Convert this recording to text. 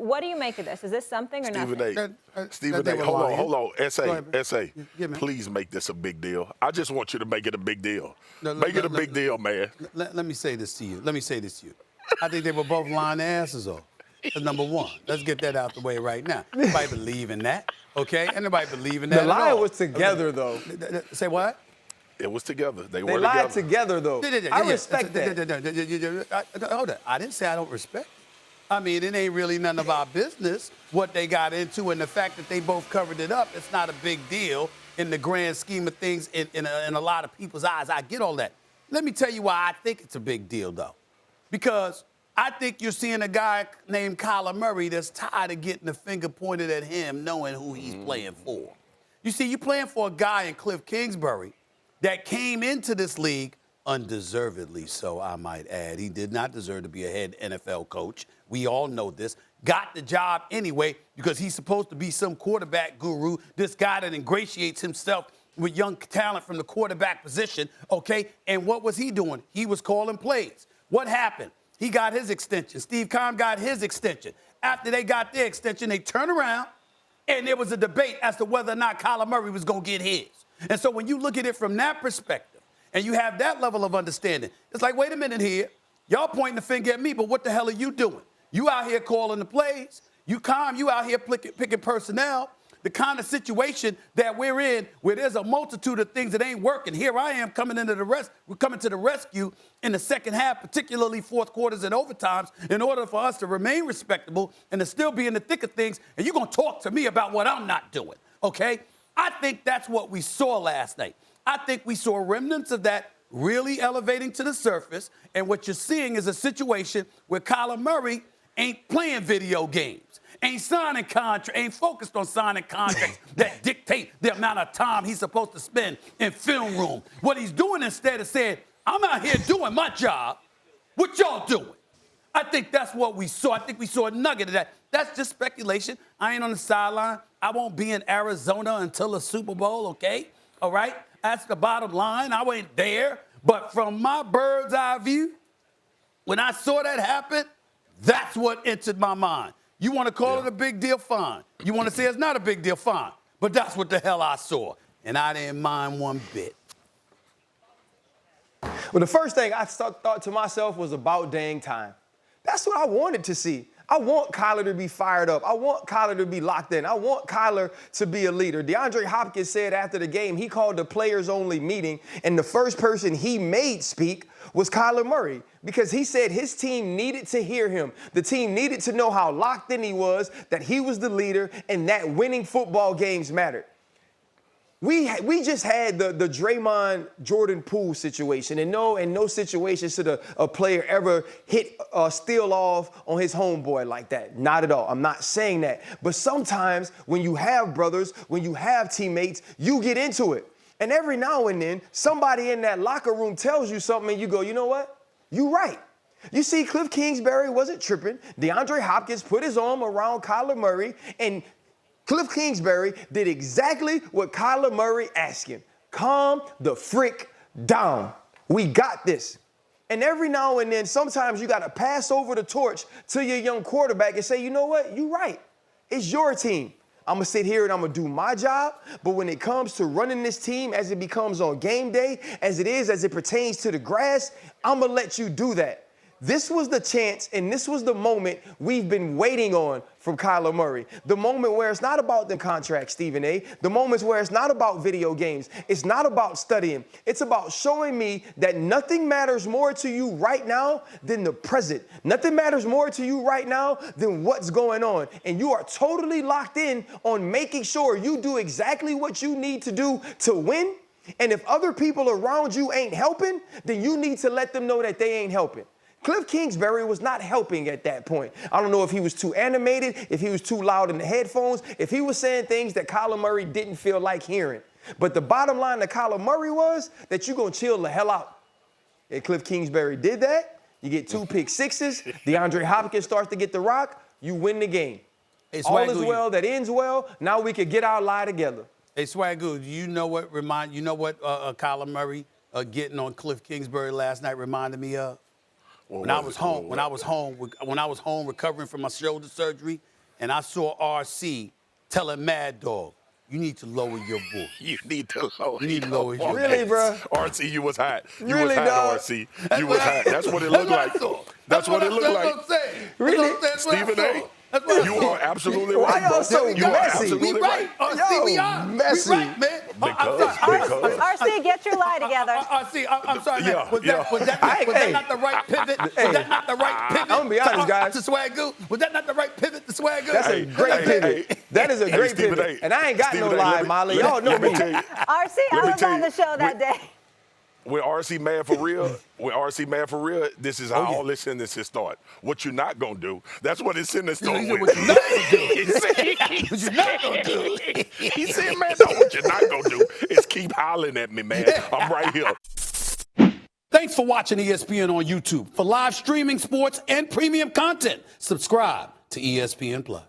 what do you make of this? Is this something or nothing? Stephen A, hold on. S.A., please make this a big deal. I just want you to make it a big deal. Make it a big deal, man. Let me say this to you. I think they were both lying their asses off. That's number one. Let's get that out the way right now. Nobody believe in that, okay? Anybody believe in that The lie was together, though. Say what? It was together. They were lied together, though. I respect that. Hold on. I didn't say I don't respect it. I mean, it ain't really none of our business what they got into, and the fact that they both covered it up, it's not a big deal in the grand scheme of things in a lot of people's eyes. I get all that. Let me tell you why I think it's a big deal, though. Because I think you're seeing a guy named Kyler Murray that's tired of getting the finger pointed at him, knowing who he's playing for. You see, you're playing for a guy in Cliff Kingsbury that came into this league undeservedly so, I might add. He did not deserve to be a head NFL coach. We all know this. Got the job anyway because he's supposed to be some quarterback guru, this guy that ingratiates himself with young talent from the quarterback position, okay? And what was he doing? He was calling plays. What happened? He got his extension. Steve Keim got his extension. After they got their extension, they turned around, and there was a debate as to whether or not Kyler Murray was going to get his. And so when you look at it from that perspective, and you have that level of understanding, it's like, wait a minute here. Y'all pointing the finger at me, but what the hell are you doing? You out here calling the plays. You out here picking personnel. The kind of situation that we're in where there's a multitude of things that ain't working. Here I am coming to the rescue in the second half, particularly fourth quarters and overtimes, in order for us to remain respectable and to still be in the thick of things. And you're going to talk to me about what I'm not doing, okay? I think that's what we saw last night. I think we saw remnants of that really elevating to the surface. And what you're seeing is a situation where Kyler Murray ain't playing video games. Ain't focused on signing contracts that dictate the amount of time he's supposed to spend in film room. What he's doing instead is saying, I'm out here doing my job. What y'all doing? I think that's what we saw. I think we saw a nugget of that. That's just speculation. I ain't on the sideline. I won't be in Arizona until the Super Bowl, okay? All right? That's the bottom line. I ain't there. But from my bird's eye view, when I saw that happen, that's what entered my mind. You want to call it a big deal? Fine. You want to say it's not a big deal? Fine. But that's what the hell I saw. And I didn't mind one bit. Well, the first thing I thought to myself was about dang time. That's what I wanted to see. I want Kyler to be fired up. I want Kyler to be locked in. I want Kyler to be a leader. DeAndre Hopkins said after the game he called the players-only meeting, and the first person he made speak was Kyler Murray because he said his team needed to hear him. The team needed to know how locked in he was, that he was the leader, and that winning football games mattered. We just had the Draymond Jordan Poole situation, and no situation should a player ever hit steal off on his homeboy like that. Not at all. I'm not saying that. But sometimes when you have brothers, when you have teammates, you get into it. And every now and then, somebody in that locker room tells you something, and you go, you know what? You right. You see, Cliff Kingsbury wasn't tripping. DeAndre Hopkins put his arm around Kyler Murray, and Cliff Kingsbury did exactly what Kyler Murray asked him. Calm the frick down. We got this. And every now and then, sometimes you got to pass over the torch to your young quarterback and say, you know what? You're right. It's your team. I'm going to sit here and I'm going to do my job. But when it comes to running this team, as it becomes on game day, as it pertains to the grass, I'm going to let you do that. This was the chance and this was the moment we've been waiting on from Kyler Murray. The moment where it's not about the contract, Stephen A. The moments where it's not about video games. It's not about studying. It's about showing me that nothing matters more to you right now than the present. Nothing matters more to you right now than what's going on. And you are totally locked in on making sure you do exactly what you need to do to win. And if other people around you ain't helping, then you need to let them know that they ain't helping. Cliff Kingsbury was not helping at that point. I don't know if he was too animated, if he was too loud in the headphones, if he was saying things that Kyler Murray didn't feel like hearing. But the bottom line to Kyler Murray was that you're going to chill the hell out. And Cliff Kingsbury did that. You get 2 pick sixes. DeAndre Hopkins starts to get the rock. You win the game. Hey, all is well that ends well. Now we can get our lie together. Hey, Swagoo, you know what Kyler Murray getting on Cliff Kingsbury last night reminded me of? When I was home recovering from my shoulder surgery, and I saw RC telling Mad Dog, you need to lower your voice. You need to lower your voice. Really, bro? RC, you was hot. You Really, was hot, dog? RC. You was hot. That's what it looked like. That's what it looked like. Really? Stephen A., you are absolutely Why right, y'all bro. so You are messy? absolutely We right. right. We are. messy. We right, man. Because. RC, get your lie together. RC, I'm sorry, man. Yeah, Was that not the right pivot? Was that not the right pivot? I'm gonna be honest, guys. To Swagoo? Was that not the right pivot to Swagoo? That's a great pivot. That is a great Stephen pivot. A. And I ain't got no Stephen A, lie, Molly. Y'all know me. RC, I was on the show that day. When RC mad for real, this is how all this sentence start. What you're not gonna do, that's what his sentence starts with. What you're not gonna do. What you're not gonna do. He said, man, no, what you're not gonna do is keep hollering at me, man. I'm right here. Thanks for watching ESPN on YouTube. For live streaming, sports, and premium content, subscribe to ESPN+.